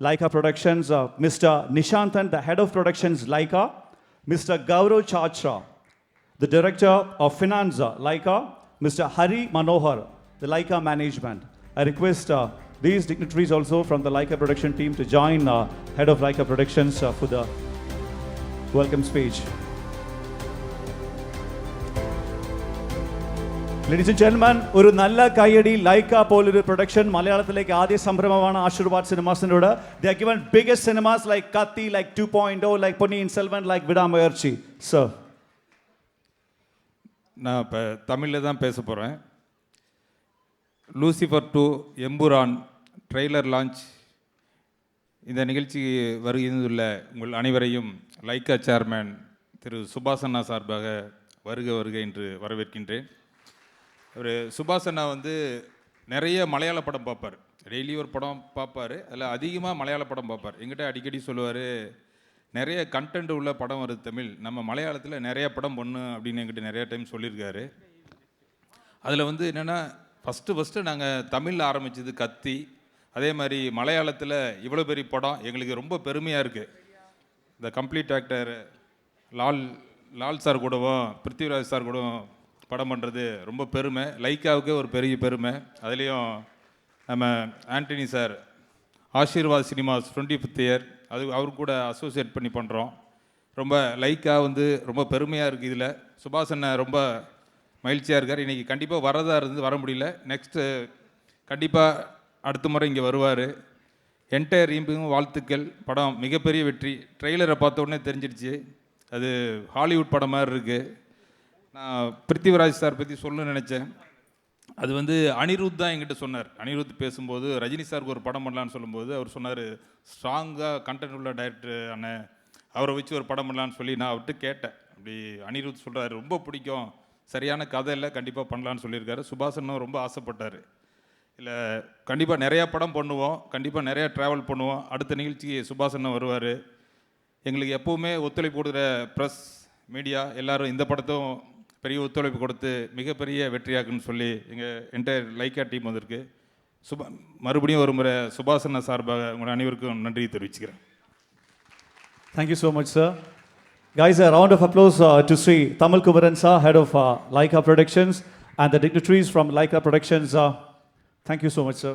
Leica Productions, Mr. Nishanthan, the head of productions, Leica, Mr. Gaurav Chachra, the director of finance, Leica, Mr. Hari Manohar, the Leica management. I request these dignitaries also from the Leica production team to join head of Leica Productions for the welcome speech. Ladies and gentlemen, ഒരു നല്ല കൈയടി ലൈക്ക പോലൊരു production മലയാളത്തിലേക്ക് ആദ്യ സംരംഭമാണ് Aashirvad സിനിമാസിനോട്. They are given biggest cinemas like Kathi, like 2.0, like Ponniyin Selvan, like விடாமுயற்சி. Sir. நான் இப்போ தமிழில் தான் பேச போகிறேன். லூசிஃபர் 2 எம்புரான் ட்ரெய்லர் லான்ச் இந்த நிகழ்ச்சி வருகின்றுள்ள உங்கள் அனைவரையும் லைக்கா சேர்மேன் திரு சுபாஷ் அண்ணா சார்பாக வருக வருக என்று வரவேற்கின்றேன். ஒரு சுபாஷ் அண்ணா வந்து நிறைய மலையாள படம் பார்ப்பார், டெய்லி ஒரு படம் பார்ப்பார், அதில் அதிகமாக மலையாள படம் பார்ப்பார். எங்கிட்ட அடிக்கடி சொல்லுவார், நிறைய கண்டென்ட் உள்ள படம் வருது தமிழ், நம்ம மலையாளத்தில் நிறைய படம் பண்ணும் அப்படின்னு எங்கிட்ட நிறைய டைம் சொல்லியிருக்காரு. அதில் வந்து என்னென்னா ஃபஸ்ட்டு நாங்கள் தமிழில் ஆரம்பித்தது கத்தி, அதே மாதிரி மலையாளத்தில் இவ்வளோ பெரிய படம் எங்களுக்கு ரொம்ப பெருமையாக இருக்குது. இந்த கம்ப்ளீட் ஆக்டர் லால் சார் கூடவும் பிருத்திவிராஜ் சார் கூடவும் படம் பண்ணுறது ரொம்ப பெருமை, லைக்காவுக்கே ஒரு பெரிய பெருமை. அதுலேயும் நம்ம Antony sir Aashirvad cinemas 25th year அவர் கூட அசோசியேட் பண்ணி பண்ணுறோம். ரொம்ப லைக்கா வந்து ரொம்ப பெருமையாக இருக்குது. இதில் சுபாஷ் அண்ணன் ரொம்ப மகிழ்ச்சியாக இருக்கார். இன்றைக்கி கண்டிப்பாக வர முடியல, நெக்ஸ்ட்டு கண்டிப்பாக அடுத்த முறை இங்கே வருவார். என்டையர் டீமுக்கும் வாழ்த்துக்கள். படம் மிகப்பெரிய வெற்றி. ட்ரெய்லரை பார்த்த உடனே தெரிஞ்சிடுச்சு அது ஹாலிவுட் படம் மாதிரி இருக்குது. நான் பிருத்திவிராஜ் சார் பற்றி சொல்லணும்னு நினச்சேன். அது வந்து அனிருத் தான் என்கிட்ட சொன்னார். அனிருத் பேசும்போது ரஜினி சாருக்கு ஒரு படம் பண்ணலான்னு சொல்லும்போது அவர் சொன்னார், ஸ்ட்ராங்காக கண்டென்ட் உள்ள டைரக்டர் அண்ணன், அவரை வச்சு ஒரு படம் பண்ணலான்னு சொல்லி நான் அவர்கிட்ட கேட்டேன். அப்படி அனிருத் சொல்கிறாரு, ரொம்ப பிடிக்கும், சரியான கதை இல்லை, கண்டிப்பாக பண்ணலான்னு சொல்லியிருக்காரு. சுபாஷ் அண்ணன் ரொம்ப ஆசைப்பட்டார். இல்லை கண்டிப்பாக நிறையா படம் பண்ணுவோம், கண்டிப்பாக நிறையா ட்ராவல் பண்ணுவோம். அடுத்த நிகழ்ச்சிக்கு சுபாஷ் அண்ணன் வருவார். எங்களுக்கு எப்போவுமே ஒத்துழைப்பு கொடுக்குற ப்ரெஸ் மீடியா எல்லோரும் இந்த படத்தும் பெரிய ஒத்துழைப்பு கொடுத்து மிகப்பெரிய வெற்றியாக்குன்னு சொல்லி எங்கள் என்டையர் லைக்கா டீம் வந்திருக்கு. மறுபடியும் ஒரு முறை சுபாஷ் அண்ணா சார்பாக உங்கள் அனைவருக்கும் நன்றி தெரிவிச்சுக்கிறேன். Thank you so much, sir. Guys, a round of applause to Sri Tamal Kumaran sir, head of Leica Productions, and the dignitaries from Leica Productions. Thank you so much, sir.